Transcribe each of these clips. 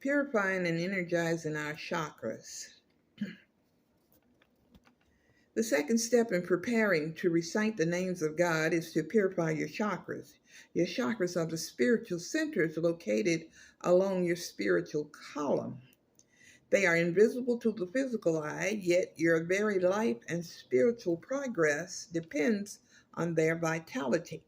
Purifying and energizing our chakras. The second step in preparing to recite the names of God is to purify your chakras. Your chakras are the spiritual centers located along your spiritual column. They are invisible to the physical eye, yet your very life and spiritual progress depends on their vitality.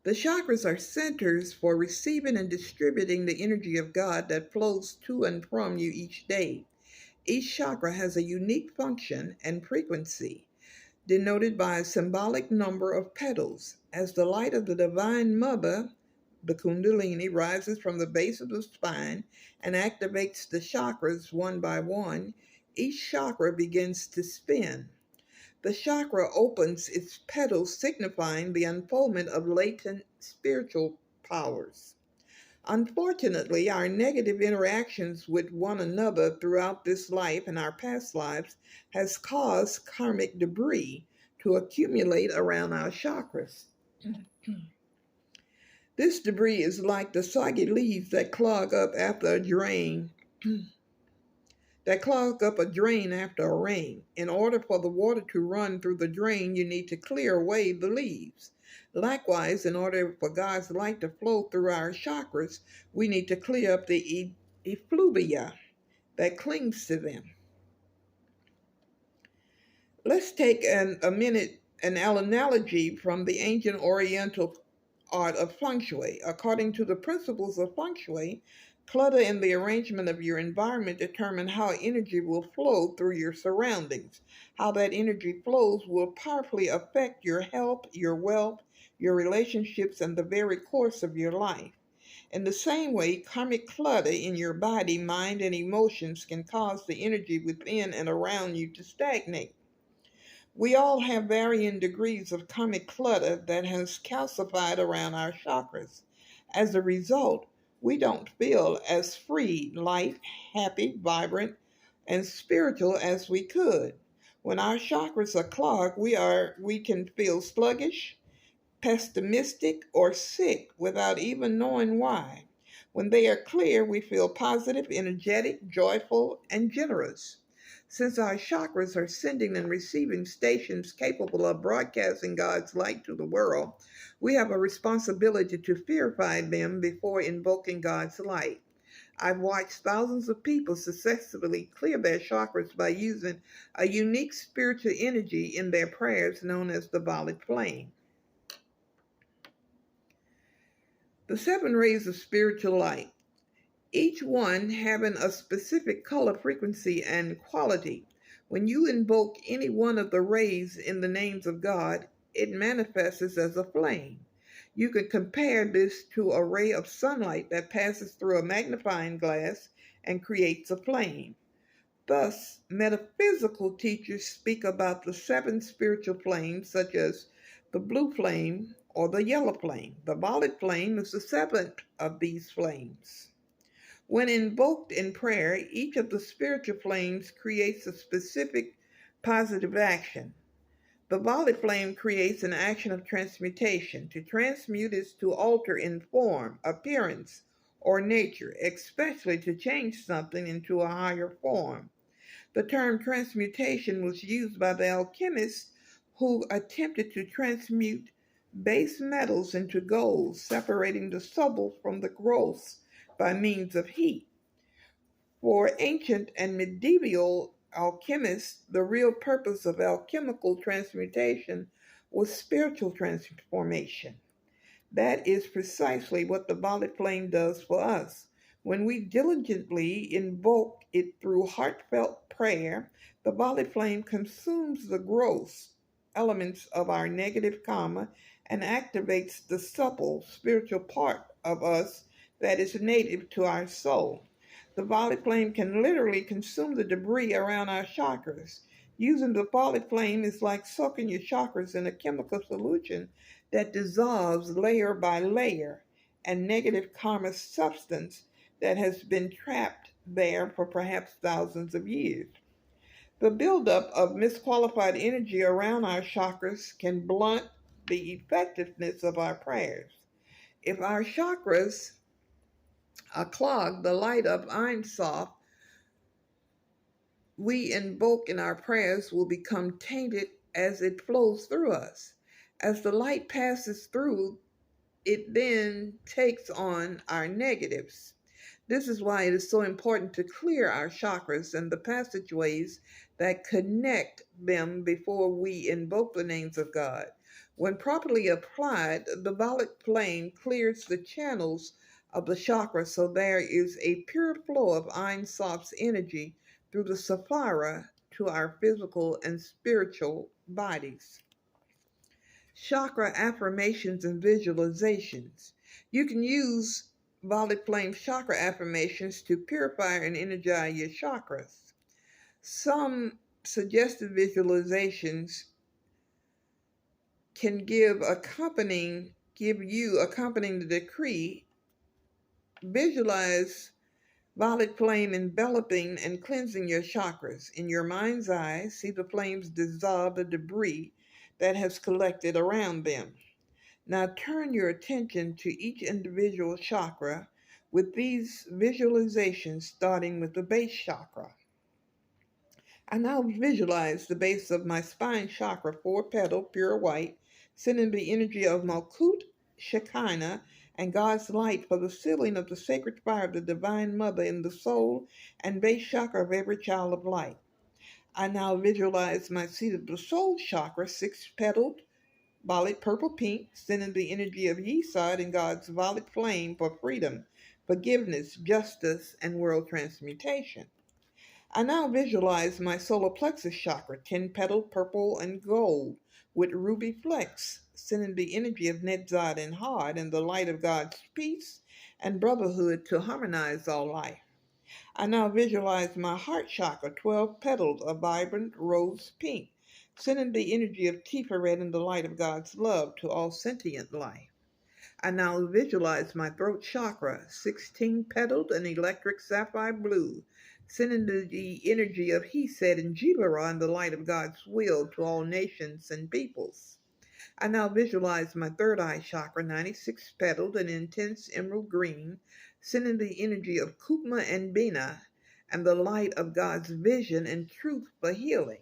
The chakras are centers for receiving and distributing the energy of God that flows to and from you each day. Each chakra has a unique function and frequency, denoted by a symbolic number of petals. As the light of the Divine Mother, the Kundalini, rises from the base of the spine and activates the chakras one by one, each chakra begins to spin. The chakra opens its petals, signifying the unfoldment of latent spiritual powers. Unfortunately, our negative interactions with one another throughout this life and our past lives has caused karmic debris to accumulate around our chakras. This debris is like the soggy leaves that clog up after a drain. That clog up a drain after a rain. In order for the water to run through the drain, you need to clear away the leaves. Likewise, in order for God's light to flow through our chakras, we need to clear up the effluvia that clings to them. Let's take an analogy from the ancient Oriental art of feng shui. According to the principles of feng shui, clutter in the arrangement of your environment determine how energy will flow through your surroundings. How that energy flows will powerfully affect your health, your wealth, your relationships, and the very course of your life. In the same way, karmic clutter in your body, mind, and emotions can cause the energy within and around you to stagnate. We all have varying degrees of karmic clutter that has calcified around our chakras. As a result, we don't feel as free, light, happy, vibrant, and spiritual as we could. When our chakras are clogged, we can feel sluggish, pessimistic, or sick without even knowing why. When they are clear, we feel positive, energetic, joyful, and generous. Since our chakras are sending and receiving stations capable of broadcasting God's light to the world, we have a responsibility to purify them before invoking God's light. I've watched thousands of people successfully clear their chakras by using a unique spiritual energy in their prayers known as the violet flame. The seven rays of spiritual light, each one having a specific color, frequency, and quality. When you invoke any one of the rays in the names of God, it manifests as a flame. You can compare this to a ray of sunlight that passes through a magnifying glass and creates a flame. Thus, metaphysical teachers speak about the seven spiritual flames, such as the blue flame or the yellow flame. The violet flame is the seventh of these flames. When invoked in prayer, each of the spiritual flames creates a specific positive action. The violet flame creates an action of transmutation. To transmute is to alter in form, appearance, or nature, especially to change something into a higher form. The term transmutation was used by the alchemists who attempted to transmute base metals into gold, separating the subtle from the gross by means of heat. For ancient and medieval alchemists, the real purpose of alchemical transmutation was spiritual transformation. That is precisely what the violet flame does for us. When we diligently invoke it through heartfelt prayer, the violet flame consumes the gross elements of our negative karma and activates the supple spiritual part of us that is native to our soul. The violet flame can literally consume the debris around our chakras. Using the violet flame is like soaking your chakras in a chemical solution that dissolves layer by layer and negative karma substance that has been trapped there for perhaps thousands of years. The buildup of misqualified energy around our chakras can blunt the effectiveness of our prayers. If our chakras clog, the light of Ein Sof we invoke in our prayers will become tainted as it flows through us. As the light passes through, it then takes on our negatives. This is why it is so important to clear our chakras and the passageways that connect them before we invoke the names of God. When properly applied, the violet flame clears the channels of the chakra so there is a pure flow of Ein Sof's energy through the Saphira to our physical and spiritual bodies. Chakra affirmations and visualizations. You can use violet flame chakra affirmations to purify and energize your chakras. Some suggested visualizations can give you accompanying the decree. Visualize violet flame enveloping and cleansing your chakras. In your mind's eye, see the flames dissolve the debris that has collected around them. Now turn your attention to each individual chakra with these visualizations, starting with the base chakra. I now visualize the base of my spine chakra, 4-petaled, pure white, sending the energy of Malkut, Shekinah, and God's light for the sealing of the sacred fire of the Divine Mother in the soul and base chakra of every child of light. I now visualize my seat of the soul chakra, 6-petaled, violet, purple, pink, sending the energy of Yesod and God's violet flame for freedom, forgiveness, justice, and world transmutation. I now visualize my solar plexus chakra, 10-petaled, purple, and gold, with ruby flecks, sending the energy of Netzad and Hod and the light of God's peace and brotherhood to harmonize all life. I now visualize my heart chakra, 12-petaled, a vibrant rose pink, sending the energy of Tiferet and the light of God's love to all sentient life. I now visualize my throat chakra, 16-petaled and electric sapphire blue, sending the energy of Hesed and Jibara and the light of God's will to all nations and peoples. I now visualize my third eye chakra, 96-petaled and intense emerald green, sending the energy of Kukma and Bina and the light of God's vision and truth for healing.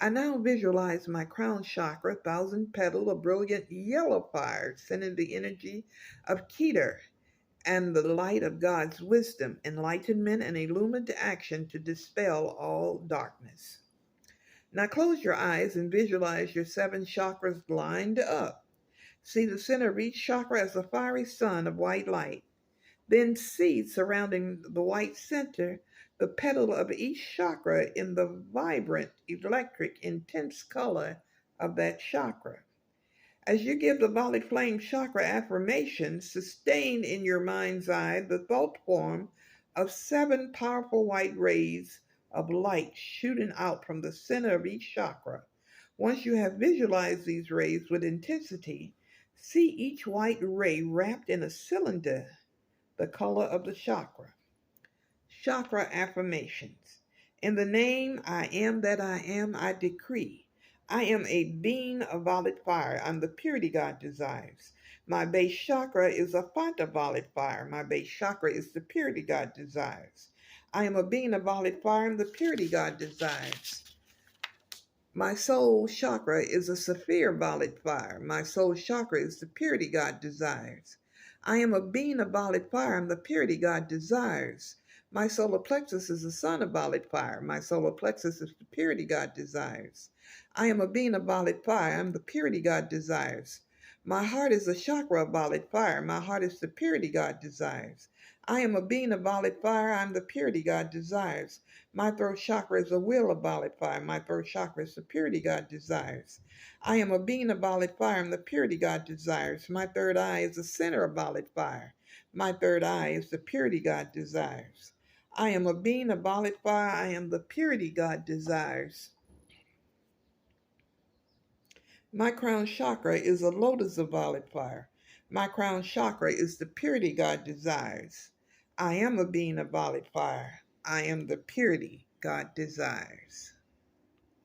I now visualize my crown chakra, 1,000-petaled, a brilliant yellow fire, sending the energy of Keter and the light of God's wisdom, enlightenment, and illumined action to dispel all darkness. Now close your eyes and visualize your 7 chakras lined up. See the center of each chakra as a fiery sun of white light. Then see, surrounding the white center, the petal of each chakra in the vibrant, electric, intense color of that chakra. As you give the violet flame chakra affirmation, sustain in your mind's eye the thought form of 7 powerful white rays of light shooting out from the center of each chakra. Once you have visualized these rays with intensity, see each white ray wrapped in a cylinder, the color of the chakra. Chakra affirmations. In the name I am that I am, I decree. I am a being of violet fire. I'm the purity God desires. My base chakra is a font of violet fire. My base chakra is the purity God desires. I am a being of violet fire. I'm the purity God desires. My soul chakra is a sapphire violet fire. My soul chakra is the purity God desires. I am a being of violet fire. I'm the purity God desires. My solar plexus is the sun of violet fire. My solar plexus is the purity God desires. I am a being of violet fire. I'm the purity God desires. My heart is a chakra of violet fire. My heart is the purity God desires. I am a being of violet fire. I'm the purity God desires. My throat chakra is a wheel of violet fire. My throat chakra is the purity God desires. I am a being of violet fire. I'm the purity God desires. My third eye is the center of violet fire. My third eye is the purity God desires. I am a being of violet fire. I am the purity God desires. My crown chakra is a lotus of violet fire. My crown chakra is the purity God desires. I am a being of violet fire. I am the purity God desires.